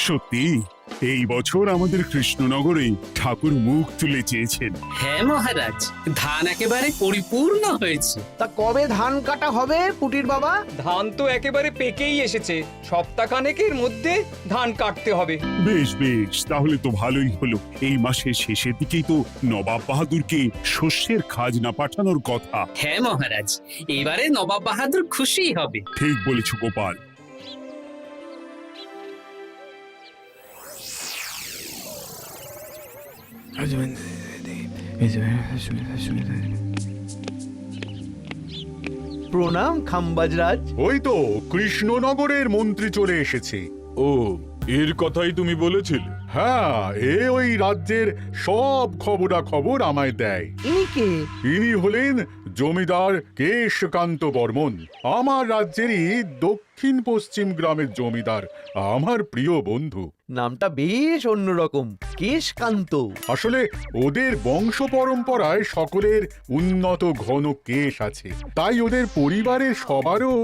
সত্যি এই বছর আমাদের কৃষ্ণনগরে ঠাকুর মুখ তুলে চেয়েছেন। হ্যাঁ মহারাজ, ধান একেবারে পরিপূর্ণ হয়েছে। তা কবে ধান কাটা হবে পুটির বাবা? ধান তো একেবারে পেকেই এসেছে, সপ্তাহখানেকের মধ্যে ধান কাটতে হবে। বেশ বেশ, তাহলে তো ভালোই হলো। এই মাসের শেষের দিকেই তো নবাব বাহাদুরকে শস্যের খাজনা পাঠানোর কথা। হ্যাঁ মহারাজ, এবারে নবাব বাহাদুর খুশি হবে। ঠিক বলেছ গোপাল। প্রণাম খাম্বাজরাজ। ওই তো কৃষ্ণনগরের মন্ত্রী চলে এসেছে। ও, এর কথাই তুমি বলেছিলে? হ্যাঁ, ওই রাজ্যের সব খবরাখবর আমায় দেয়। ইনি কে? ইনি হলেন জমিদার কেশকান্ত বর্মন, আমার রাজ্যেরই দক্ষিণ পশ্চিম গ্রামের জমিদার, আমার প্রিয় বন্ধু। নামটা বেশ অন্যরকম, কেশকান্ত। আসলে ওদের বংশ পরম্পরায় সকলের উন্নত ঘন কেশ আছে, তাই ওদের পরিবারের সবারও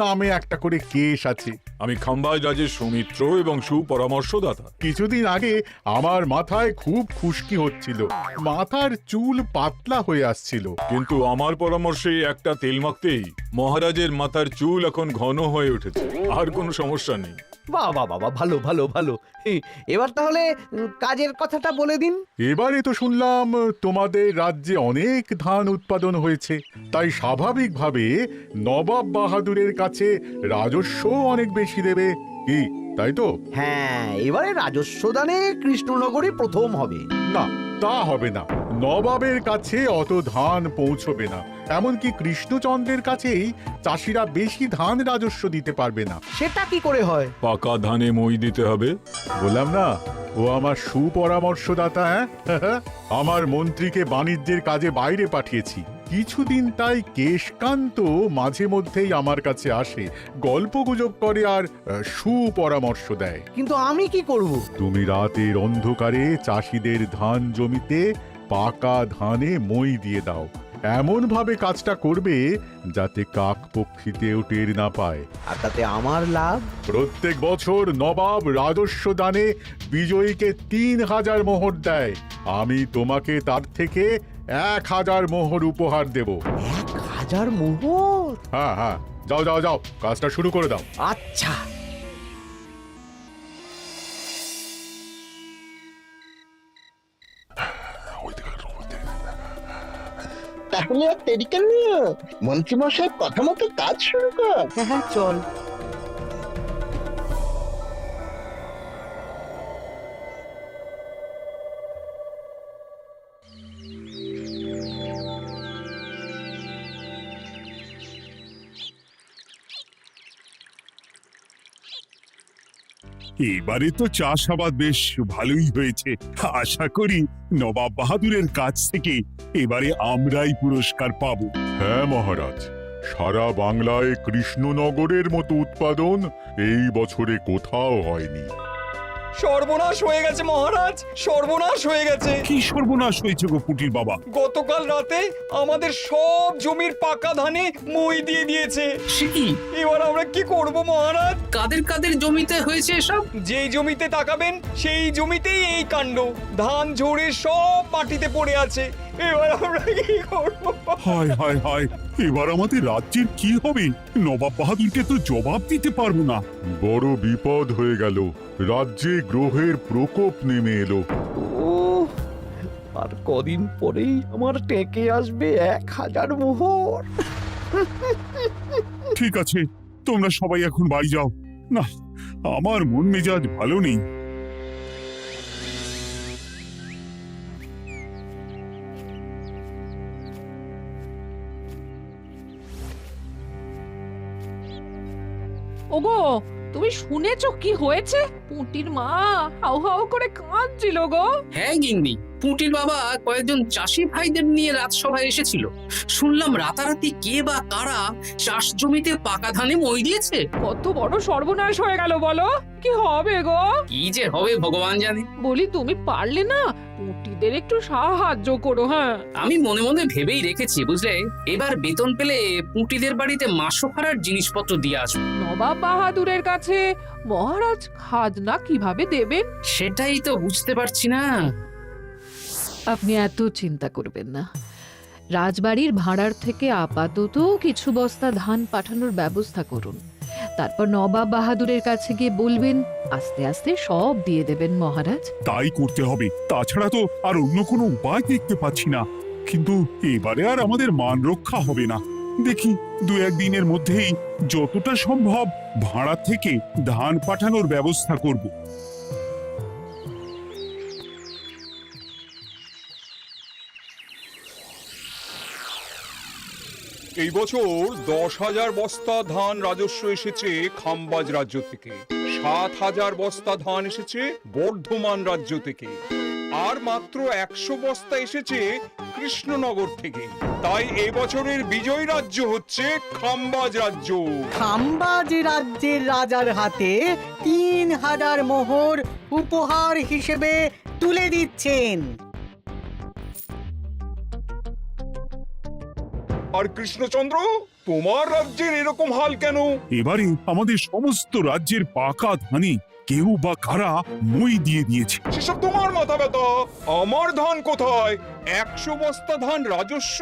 নামে একটা করে কেশ আছে। আমি খাম্বাজ রাজের সৌমিত্র এবং সুপরামর্শদাতা। কিছুদিন আগে আমার মাথায় খুব খুশকি হচ্ছিল, মাথার চুল পাতলা হয়ে আসছিল। কিন্তু আমার পরামর্শে একটা তেল মাখতেই মহারাজের মাথার চুল এখন ঘন হয়ে উঠেছে, আর কোনো সমস্যা নেই। বাহ বাহ বাহ, ভালো ভালো ভালো। এবার তাহলে কাজের কথাটা বলে দিন। এবারে তো শুনলাম তোমাদের রাজ্যে অনেক ধান উৎপাদন হয়েছে, তাই স্বাভাবিকভাবে নবাব বাহাদুরের কাছে রাজস্ব অনেক বেশি দেবে, কি তাই তো? হ্যাঁ, এবারে রাজস্ব দানে কৃষ্ণনগরে প্রথম হবে। না, তা হবে না। নবাবের কাছে অত ধান পৌঁছবে না, এমনকি কৃষ্ণচন্দ্রের কাছেই চাষিরা বেশি ধান রাজস্ব দিতে পারবে না। সেটা কি করে হয়? পাকা ধানে মই দিতে হবে। বললাম না, ও আমার সুপরামর্শদাতা। হ্যাঁ, আমার মন্ত্রীকে বাণিজ্যের কাজে বাইরে পাঠিয়েছি কিছুদিন, তাই কেশকান্ত মাঝে মধ্যেই আমার কাছে আসে, গল্পগুজব করে আর সুপরামর্শ দেয়। কিন্তু আমি কি করব? তুমি রাতের অন্ধকারে চাষিদের ধান জমিতে পাকা ধানে মই দিয়ে দাও, এমন ভাবে কাজটা করবে যাতে কাক পক্ষীতেও টের না পায়। আর তাতে আমার লাভ? প্রত্যেক বছর নবাব রাজস্ব দানে বিজয়ীকে 3000 মোহর দেয়, আমি তোমাকে তার থেকে 1000 মোহর উপহার দেব। 1000 মোহর? হ্যাঁ হ্যাঁ, যাও যাও যাও, কাজটা শুরু করে দাও। আচ্ছা। তাহলে আর দেরি কেন? মন্ত্রীমশাই কথা মতো কাজ শুরু কর। হ্যাঁ হ্যাঁ, চল। এবারে তো চাষাবাদ বেশ ভালোই হয়েছে। আশা করি নবাব বাহাদুরের কাছ থেকে এবারে আমরাই পুরস্কার পাবো। হ্যাঁ মহারাজ, সারা বাংলায় কৃষ্ণনগরের মতো উৎপাদন এই বছরে কোথাও হয়নি। সর্বনাশ হয়ে গেছে মহারাজ, সর্বনাশ হয়ে গেছে। কি সর্বনাশ হয়েছে গো পুটির বাবা? গতকাল রাতে আমাদের সব জমির পাকা ধানে মই দিয়ে দিয়েছে। সে কি? এবার আমরা কি করব মহারাজ? কাদের কাদের জমিতে হয়েছে এসব? যেই জমিতে তাকাবেন সেই জমিতেই এই কাণ্ড, ধান ঝরে সব মাটিতে পড়ে আছে। এবার আমরা কি করব? হায় হায় হায়, এবার আমাদের রাজ্যের কি হবে? নবাব বাহাদুরকে তো জবাব দিতে পারবো না। বড় বিপদ হয়ে গেল, রাজ্যে গ্রহের প্রকোপ নেমে এলো। ও, আর কদিন পরেই আমার টেকে আসবে 1000 মোহর। ঠিক আছে, তোমরা সবাই এখন বাড়ি যাও। না, আমার মন মেজাজ ভালো নেই। ওগো, তুমি শুনেছো কি হয়েছে? পুটির মা হাউ হাউ করে কাঁদছিল গো। হ্যাঁ গিন্নি, পুটির বাবা কয়েকজন চাষি ভাইদের নিয়ে রাজসভায় এসেছিল। শুনলাম রাতারাতি কে বা কারা চাষ জমিতে পাকা ধানে মই দিয়েছে। কত বড় সর্বনাশ হয়ে গেল বলো? কি হবে গো? কি যে হবে ভগবান জানে। বলি তুমি পারলে না পুটিদের একটু সাহায্য করো। হ্যাঁ, আমি মনে মনে ভেবেই রেখেছি বুঝলে, এবার বেতন পেলে পুঁটিদের বাড়িতে মাসোহারার জিনিসপত্র দিয়ে আসবো। নবাব বাহাদুরের কাছে মহারাজ খাজনা কিভাবে দেবেন? সেটাই তো বুঝতে পারছি না। আপনি এত চিন্তা করবেন না। রাজবাড়ির ভাড়ার থেকে আপাতত কিছু বস্তা ধান পাঠানোর ব্যবস্থা করুন। তারপর নবাব বাহাদুরের কাছে গিয়ে বলবেন, আস্তে আস্তে সব দিয়ে দেবেন মহারাজ। তাই করতে হবে, তাছাড়া তো আর অন্য কোনো উপায় দেখতে পাচ্ছি না। কিন্তু এবারে আর আমাদের মান রক্ষা হবে না। দেখি 2-1 দিনের মধ্যেই যতটা সম্ভব ভাড়া থেকে ধান পাঠানোর ব্যবস্থা করব। এই বছর 10,000 বস্তা ধান রাজস্ব এসেছে খাম্বাজ রাজ্য থেকে, 7,000 বস্তা ধান এসেছে বর্ধমান রাজ্য থেকে, আর মাত্র 100 বস্তা এসেছে কৃষ্ণনগর থেকে। তাই এই বছরের বিজয় রাজ্য হচ্ছে খাম্বাজ রাজ্য। খাম্বাজ রাজ্যের রাজার হাতে 3,000 মোহর উপহার হিসেবে তুলে দিচ্ছেন। আর কৃষ্ণচন্দ্র, তোমার রাজ্যের এরকম হাল কেন? এবারে আমাদের সমস্ত রাজ্যের পাকা ধানে কেউ বা কারা মই দিয়ে দিয়েছে। সেসব তোমার মাথা ব্যথা। আমার ধান কোথায়? 100 বস্তা ধান রাজস্ব,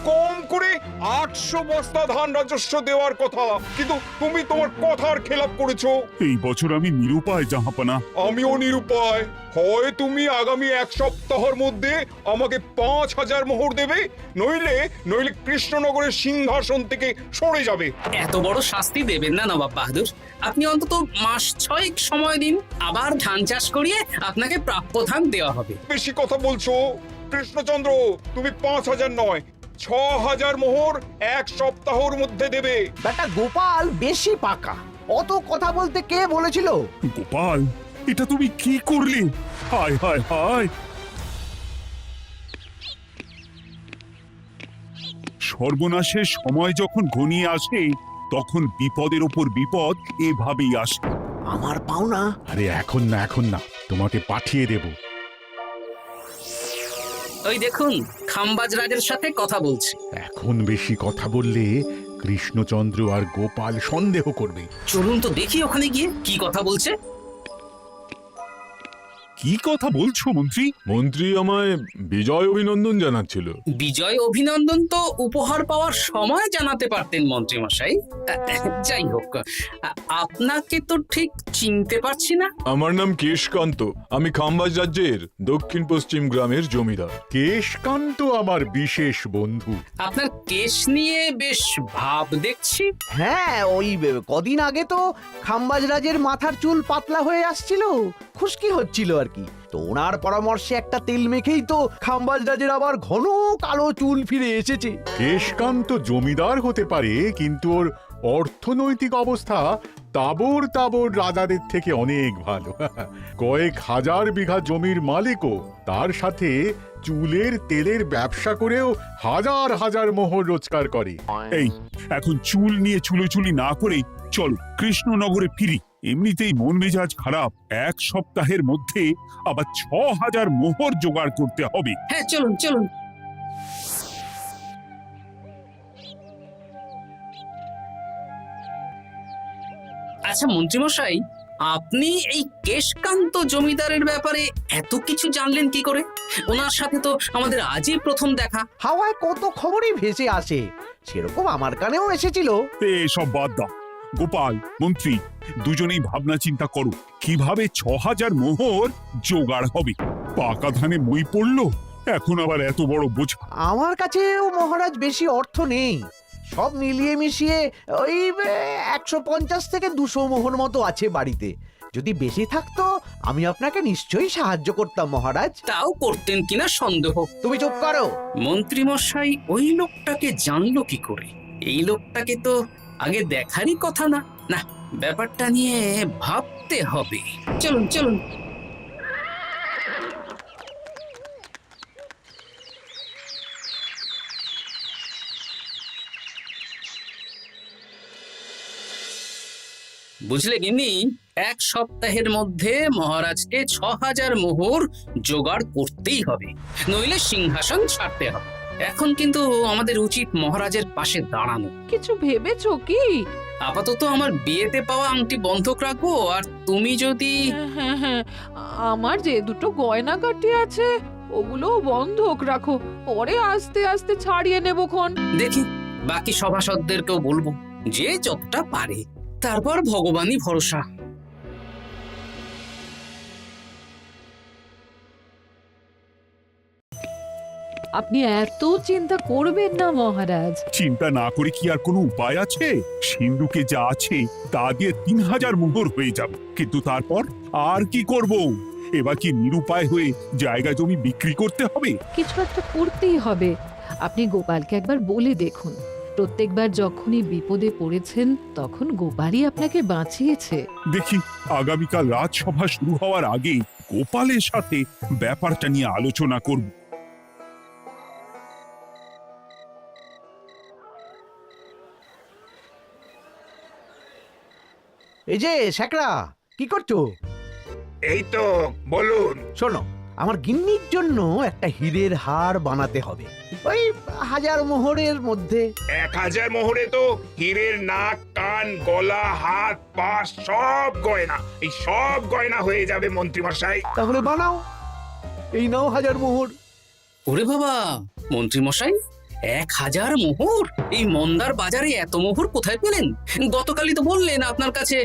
কম করে 800 বস্তা ধান রাজস্ব দেওয়ার কথা, কিন্তু তুমি তোমার কথার খেলাপ করেছো। এই বছর আমি নিরুপায় জাহাপানা। আমিও নিরুপায়। হয় তুমি আগামী 1 সপ্তাহের মধ্যে আমাকে 5,000 মোহর দেবে, নইলে কৃষ্ণনগরের সিংহাসন থেকে সরে যাবে। এত বড় শাস্তি দেবেন না নবাব বাহাদুর। আপনি অন্তত মাস 6 সময় দিন, আবার ধান চাষ করিয়ে আপনাকে প্রাপ্য ধান দেওয়া হবে। বেশি কথা বলছো কৃষ্ণচন্দ্র। তুমি 5,000 নয়, 6,000 মোহর 1 সপ্তাহের মধ্যে দেবে। বেটা গোপাল বেশি পাকা, অত কথা বলতে কে বলেছিল? গোপাল, এটা তুমি কি করলে? হায় হায় হায়! সর্বনাশের সময় যখন ঘনিয়ে আসে, তখন বিপদের ওপর বিপদ এভাবেই আসে। আমার পাওনা। আরে এখন না, তোমাকে পাঠিয়ে দেব। ওই দেখুন, খাম্বাজ রাজের সাথে কথা বলছি। এখন বেশি কথা বললে কৃষ্ণচন্দ্র আর গোপাল সন্দেহ করবে। চলুন তো দেখি ওখানে গিয়ে কি কথা বলছে। কি কথা বলছো মন্ত্রী? মন্ত্রী আমায় বিজয় অভিনন্দন জানাচ্ছিল। বিজয় অভিনন্দন তো উপহার পাওয়ার সময় জানাতে পারতেন মন্ত্রী মশাই। যাই হোক, আপনাকে তো ঠিক চিনতে পারছি না। আমার নাম কেশকান্ত, আমি খাম্বাজ রাজ্যের দক্ষিণ পশ্চিম গ্রামের জমিদার। কেশকান্ত আমার বিশেষ বন্ধু। আপনার কেশ নিয়ে বেশ ভাব দেখছি। হ্যাঁ, ওই কদিন আগে তো খাম্বাজ রাজের মাথার চুল পাতলা হয়ে আসছিল, খুশকি হচ্ছিল আর কি। তো ওনার পরামর্শে একটা তেল মেখেই তো খাম্বাজ রাজের আবার ঘন কালো চুল ফিরে এসেছে। কেশকান্ত জমিদার হতে পারে, কিন্তু ওর অর্থনৈতিক অবস্থা তাবর রাজাদের থেকে অনেক ভালো। কয়েক হাজার বিঘা জমির মালিকও, তার সাথে চুলের তেলের ব্যবসা করেও হাজার হাজার মোহর রোজগার করে। এই, এখন চুল নিয়ে চুলোচুলি না করে চলো কৃষ্ণনগরে ফিরি। এমনিতেই মন মেজাজ খারাপ, 1 সপ্তাহের মধ্যে আবার 6,000 মোহর জোগাড় করতে হবে। হ্যাঁ, চলুন চলুন। আচ্ছা মন্ত্রীমশাই, আপনি এই কেশকান্ত জমিদারের ব্যাপারে এত কিছু জানলেন কি করে? ওনার সাথে তো আমাদের আজই প্রথম দেখা। হাওয়ায় কত খবরই ভেসে আসে, সেরকম আমার কানেও এসেছিল। সব বাদ দাও। গোপাল, মন্ত্রী, দুজনেই ভাবনা চিন্তা করো কিভাবে 6,000 মোহর জোগাড় হবে। পাকা ধানে মই পড়লো, এখন আবার এত বড় বোঝা। আমার কাছেও মহারাজ বেশি অর্থ নেই, সব মিলিয়ে মিশিয়ে ওই 150 থেকে 200 মোহর মতো আছে বাড়িতে। যদি বেশি থাকতো আমি আপনাকে নিশ্চয়ই সাহায্য করতাম মহারাজ। তাও করতেন কিনা সন্দেহ। তুমি চুপ করো। মন্ত্রীমশাই ওই লোকটাকে জানলো কি করে? এই লোকটাকে তো আগে দেখারই কথা না। না, ব্যাপারটা নিয়ে ভাবতে হবে। চলুন চলুন। বুঝলে গিন্নি, 1 সপ্তাহের মধ্যে মহারাজকে 6000 মোহর জোগাড় করতেই হবে, নইলে সিংহাসন ছাড়তে হবে। এখন কিন্তু আমাদের উচিত মহারাজের পাশে দাঁড়ানো। কিছু ভেবেছো কি? আপাতত আমার বিয়েতে পাওয়া আংটি বন্ধক রাখবো, আর তুমি যদি হ্যাঁ হ্যাঁ, আমার যে দুটো গয়নাগাটি আছে ওগুলো বন্ধক রাখো, পরে আস্তে আস্তে ছাড়িয়ে নেবো খন। দেখি বাকি সভাসদদেরকেও বলবো, যে যতটা পারে, তারপর ভগবানই ভরসা। আপনি এত চিন্তা করবেন না মহারাজ। চিন্তা না করে কি আর কোনো উপায় আছে? সিন্ধুকে যা আছে তা দিয়ে 3000 মোহর হয়ে যাবে, কিন্তু তারপর আর কি করব? এবার কি নিরুপায় হয়ে জায়গা জমি বিক্রি করতে হবে? কিছু একটা করতেই হবে। আপনি গোপালকে একবার বলে দেখুন, প্রত্যেকবার যখনই বিপদে পড়েছেন তখন গোপালই আপনাকে বাঁচিয়েছে। দেখি আগামীকাল রাজসভা শুরু হওয়ার আগে গোপালের সাথে ব্যাপারটা নিয়ে আলোচনা করব। এই যে শ্যাকরা, কি করছো? এই তো, বলুন। শোনো, আমার গিন্নির জন্য একটা হীরের হার বানাতে হবে, ওই 1000 মোহরের মধ্যে। 1000 মোহরে তো হীরের নাক, কান, গলা, হাত, পা সব গয়না, এই সব গয়না হয়ে যাবে মন্ত্রীমশাই। তাহলে বানাও, এই নাও 1000 মোহর। ওরে বাবা, মন্ত্রী মশাই, 1000 মোহর! এই মন্দার বাজারে এত মোহর কোথায় পেলেন? গতকালই তো বললেন আপনার কাছে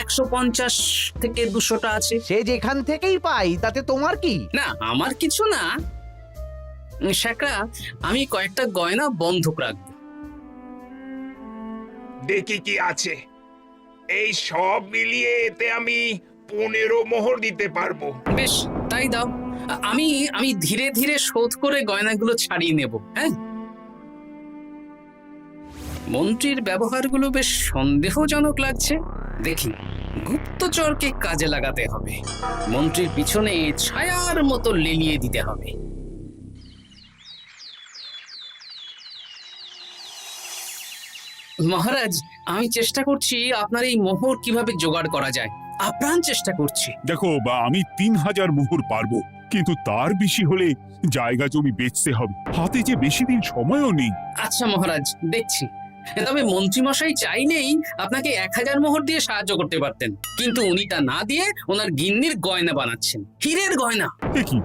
150 থেকে 200টা আছে। সে যেখান থেকেই পাই তাতে তোমার কি? না, আমার কিছু না। শ্যাকরা, আমি কয়েকটা গয়না বন্ধক রাখবো। দেখি কি আছে। এই সব মিলিয়ে এতে আমি 15 মোহর দিতে পারবো। বেশ, তাই দাও। আমি ধীরে ধীরে শোধ করে গয়নাগুলো ছাড়িয়ে নেব। হ্যাঁ, মন্ত্রীর ব্যবহারগুলো বেশ সন্দেহজনক লাগছে। দেখি, গুপ্তচরকে কাজে লাগাতে হবে, মন্ত্রীর পিছনে ছায়ার মতো লেলিয়ে দিতে হবে। মহারাজ, আমি চেষ্টা করছি আপনার এই মোহর কিভাবে জোগাড় করা যায়, আপ্রাণ চেষ্টা করছি। দেখো, আমি 3000 মোহর পারবো, কিন্তু তার বেশি হলে জায়গা জমি বেচতে হবে, হাতে যে বেশি দিন সময়ও নেই। আচ্ছা মহারাজ, দেখছি। তবে মন্ত্রীমশাই চাইলেই আপনাকে 1000 মোহর দিয়ে সাহায্য করতে পারতেন, কিন্তু উনি তা না দিয়ে ওনার গিন্নির গয়না বানাচ্ছেন, হীরের গয়না। দেখি,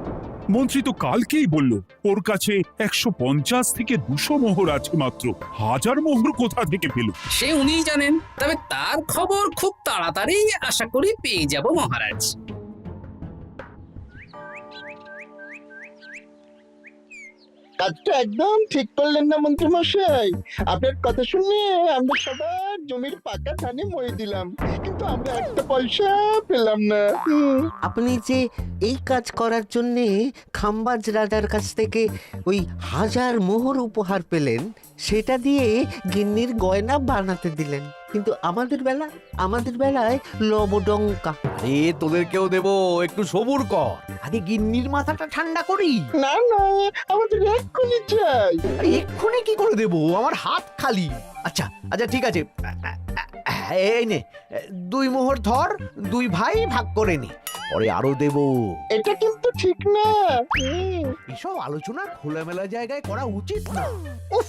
মন্ত্রী তো কালকেই বলল ওর কাছে 150 থেকে 200 মোহর আছে মাত্র, 1000 মোহর কোথা থেকে পেল? সে উনিই জানেন, তবে তার খবর খুব তাড়াতাড়ি আশা করি পেয়ে যাব মহারাজ। কাজটা একদম ঠিক করলেন না মন্ত্রী মশাই? আপনার কথা শুনে আমরা সবার জমির পাকা ধানে মই দিলাম, কিন্তু আমরা একটা পয়সা পেলাম না। আপনি যে এই কাজ করার জন্য খাম্বাজ রাজার কাছ থেকে ওই 1000 মোহর উপহার পেলেন, সেটা দিয়ে গিন্নির গয়না বানাতে দিলেন, কিন্তু আমাদের বেলায় লবডঙ্কা। আরে তোদেরকেও দেবো, একটু সবুর কর, আগে গিন্নির মাথাটা ঠান্ডা করি। না না, আমাদের এক্ষুনি চাই। আরে এক্ষুনি কি করে দেবো, আমার হাত খালি। আচ্ছা আচ্ছা, ঠিক আছে, এই নে 2 মোহর ধর, 2 ভাই ভাগ করে নি, পরে আরো দেবো। এটা কিন্তু ঠিক না। এসব আলোচনা খোলামেলা জায়গায় করা উচিত না। উফ,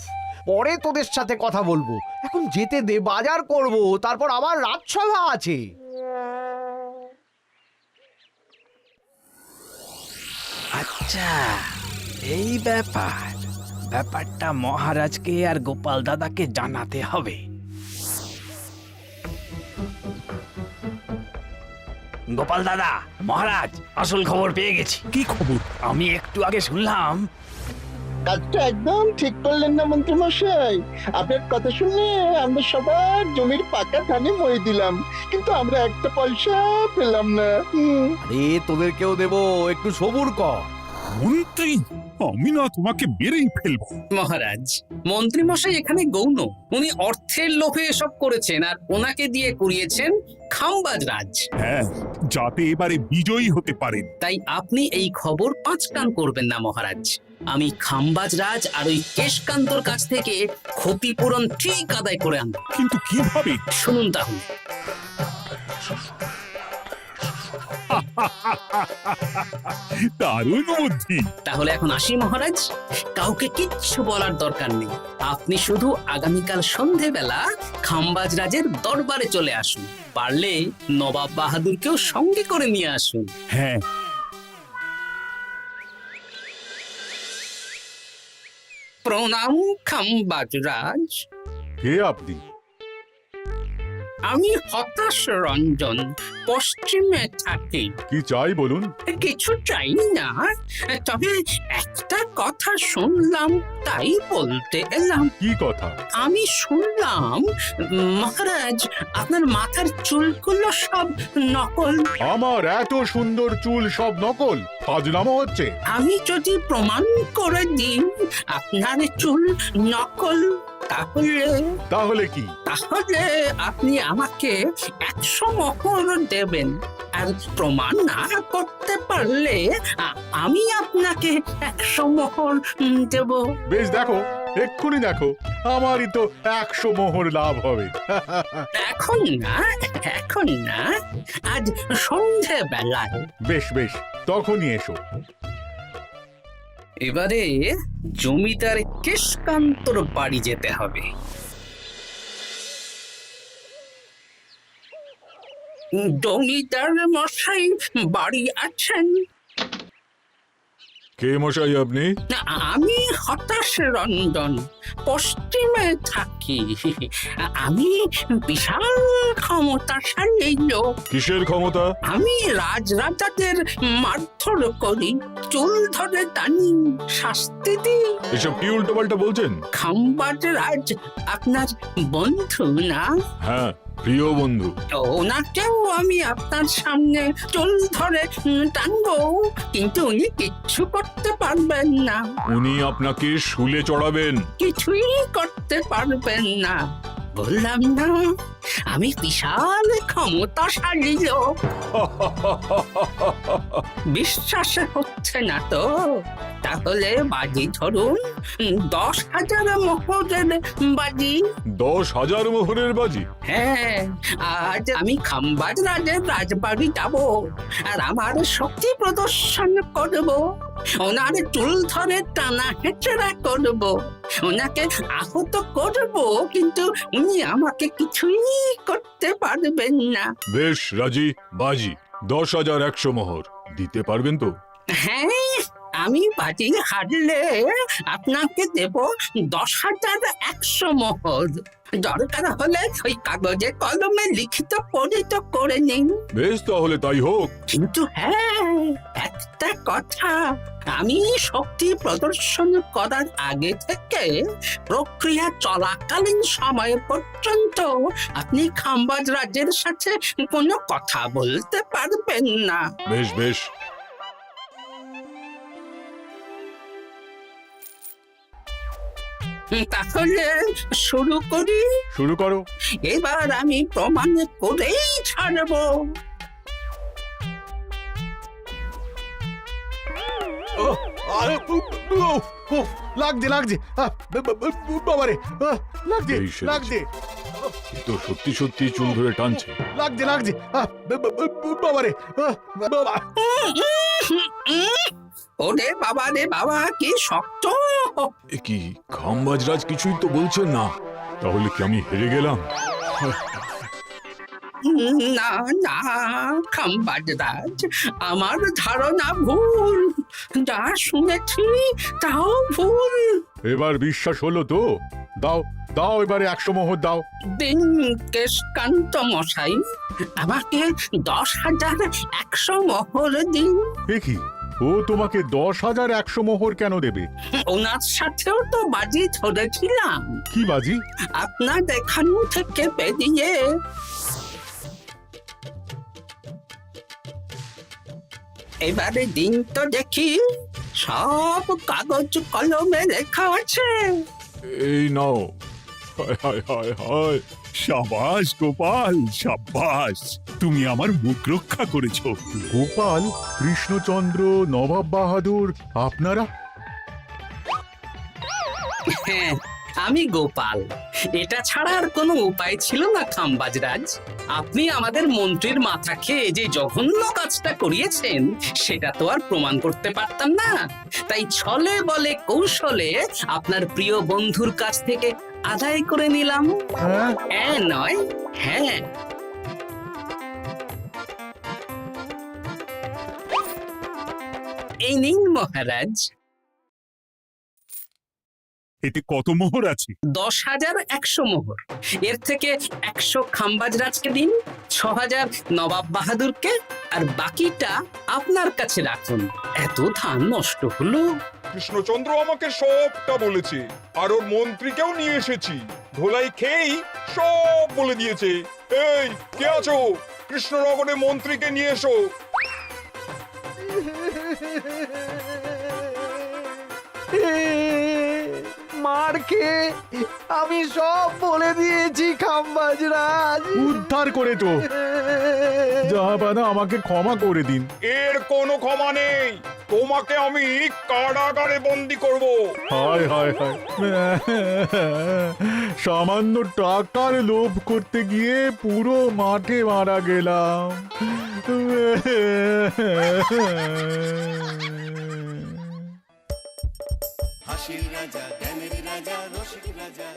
পরে তোদের সাথে কথা বলবো, এখন যেতে দে, বাজার করব, তারপর আবার রাজসভা আছে। আচ্ছা, এই ব্যাপারটা মহারাজকে আর গোপাল দাদাকে জানাতে হবে। গোপাল দাদা, মহারাজ আসল খবর পেয়ে গেছি। কি খবর? আমি একটু আগে শুনলাম। কাজটা একদম ঠিক করলেন না মন্ত্রী মশাই? আপনার কথা শুনে আমরা সবার জমির পাকা ধানে মই দিলাম, কিন্তু আমরা একটা পয়সা পেলাম না। আরে তোদেরকেও দেবো, একটু সবুর কর। মন্ত্রী, আমি না তোমাকে মেরেই ফেলবো। মহারাজ, মন্ত্রী মশাই এখানে গৌণ, উনি অর্থের লোভে এসব করেছেন, আর ওনাকে দিয়ে করিয়েছেন খাম্বাজ রাজ। হ্যাঁ, যাতে এবারে বিজয়ী হতে পারেন। তাই আপনি এই খবর 5 কান করবেন না মহারাজ। আমি খাম্বাজ রাজ আর ওই কেশকান্তর কাছ থেকে ক্ষতিপূরণ ঠিক আদায় করে আনব। কিন্তু কিভাবে? শুনুন তাহলে। দারুণ বুদ্ধি। তাহলে এখন আসি মহারাজ, কাউকে কিচ্ছু বলার দরকার নেই। আপনি শুধু আগামীকাল সন্ধেবেলা খাম্বাজ রাজের দরবারে চলে আসুন, পারলে নবাব বাহাদুরকেও সঙ্গে করে নিয়ে আসুন। হ্যাঁ, প্রণাম খাম্বাজ রাজ, কে আপনি? আমি হতাশ রঞ্জন, পশ্চিমে থাকি। কি চাই বলুন? কিছু চাই না, তবে একটা কথা শুনলাম তাই বলতে এলাম। কি কথা? আমি শুনলাম মহারাজ আপনার মাথার চুলগুলো সব নকল। আমার এত সুন্দর চুল সব নকল? ফাজলামো হচ্ছে। আমি যদি প্রমাণ করে দিই আপনার চুল নকল, তাহলে কি? তাহলে আপনি আমাকে 100 মোহর দেবেন, আর প্রমাণ না করতে পারলে আমি আপনাকে 100 মোহর দেব। বেশ, দেখো, এক্ষুনি দেখো, আমারই তো 100 মোহর লাভ হবে। এখন না, এখন না, আজ সন্ধে বেলায়। বেশ বেশ, তখনই এসো। এবারে জমিদার কেশকান্তর বাড়ি যেতে হবে। জমিদার মশাই বাড়ি আছেন? কে মশাই আপনি? আমি হতাশ রঞ্জন, পশ্চিমে থাকি। আমি বিশাল ক্ষমতাশালী লোক। কিসের ক্ষমতা? আমি রাজরাজাদের মারধর করি, চুল ধরে টানি, শাস্তি দিই। এসব কি উল্টো পাল্টা বলছেন? খাম্বাজ রাজ আপনার বন্ধু না? হ্যাঁ, প্রিয় বন্ধু। ওনাকেও আমি আপনার সামনে চুল ধরে টানবো, কিন্তু উনি কিচ্ছু করতে পারবেন না। উনি আপনাকে শুলে চড়াবেন। কিছুই করতে পারবেন না, বললাম না আমি বিশাল ক্ষমতাশালী লোক। বিশ্বাস হচ্ছে না তো? তাহলে বাজি ধরুন, 10,000 মোহরের বাজি। 10,000 মোহরের বাজি? হ্যাঁ, আজ আমি খাম্বাজ রাজের রাজবাড়ি যাব, আর আমার শক্তি প্রদর্শন করব। ওনার চুল ধরে টানা হেঁচড়া করব, ওনাকে আহত করব, কিন্তু উনি আমাকে কিছুই করতে পারবেন না। বেশ রাজি, বাজি 10,100 মোহর দিতে পারবেন তো? হ্যাঁ, আমি বাজি হারলে আপনাকে দেব 10,100 মোহর। দরকার হলে ওই কাগজে কলমে লিখিত পরিত করে নিন। বেশ, তাহলে তাই হোক। কিন্তু হ্যাঁ, একটা কথা, আমি শক্তি প্রদর্শন করার আগে থেকে প্রক্রিয়া চলাকালীন সময় পর্যন্ত আপনি খাম্বাজ রাজের সাথে কোনো কথা বলতে পারবেন না। বেশ বেশ। তাহলে শুরু করি। শুরু করো। এবার আমি প্রমাণ করেই ছাড়বো। লাগছে লাগছে, বাবারে, লাগছে এই সেরেছে। লাগছে, এ তো সত্যি সত্যি চুল ধরে টানছে। লাগছে লাগছে, বাবারে, বাবা। ওরে বাবা রে বাবা, কি শক্ত! এ কি, খাম্বাজরাজ কিছুই তো বলছেন না? তাহলে কি আমি হেরে গেলাম? না না খাম্বাজ রাজ, আমার ধারণা ভুল, যা শুনেছি তাও ভুল। এবার বিশ্বাস হলো তো? দাও দাও, এবারে 100 মোহর দাও। দিন কেশকান্ত মশাই, আমাকে 10,100 মোহর দিন। এ কি, ও তোমাকে 10,100 মোহর কেন দেবে? ওনার সাথেও তো বাজি ধরেছিলাম। কি বাজি? আপনার এখান থেকে বেরিয়ে এবারে দিন তো দেখি, সব কাগজ কলমে লেখা আছে। এই নাও। হায় হায় হায় হায়। সাবাস গোপাল, সাবাস, তুমি আমার মুখ রক্ষা করেছো। গোপাল, কৃষ্ণচন্দ্র, নবাব বাহাদুর, আপনারা? হ্যাঁ, আমি গোপাল। এটা ছাড়া আর কোনো উপায় ছিল না খাম্বাজরাজ। আপনি আমাদের মন্ত্রীর মাথা খেয়ে যে জঘন্য কাজটা করিয়েছেন সেটা তো আর প্রমাণ করতে পারতাম না, তাই ছলে বলে কৌশলে আপনার প্রিয় বন্ধুর কাছ থেকে আদায় করে নিলাম। হ্যাঁ নয়, হ্যাঁ। এই নিন মহারাজ। এতে কত মোহর আছে? 10,100 মোহর। এর থেকে 100 খাম্বাজরাজকে দিন, 6,000 নবাব বাহাদুরকে, আর বাকিটা আপনার কাছে রাখুন। এত ধান নষ্ট হলো। কৃষ্ণচন্দ্র আমাকে সবটা বলেছে, আর ওর মন্ত্রীকেও নিয়ে এসেছি। ধোলাই খেয়েই সব বলে দিয়েছে। এই কে আছো? কৃষ্ণনগরে মন্ত্রীকে নিয়ে এসো। মার খেয়ে আমি সব বলে দিয়েছি খাম্বাজরাজ। উদ্ধার করে তো জাহাপানা, আমাকে ক্ষমা করে দিন। এর কোনো ক্ষমা নেই, তোমাকে আমি কারাগারে বন্দি করব। হায় হায় হায়, সামান্য টাকার লোভ করতে গিয়ে পুরো মাঠে মারা গেলাম। হাসির রাজা, জ্ঞানের রাজা, রসিক রাজা।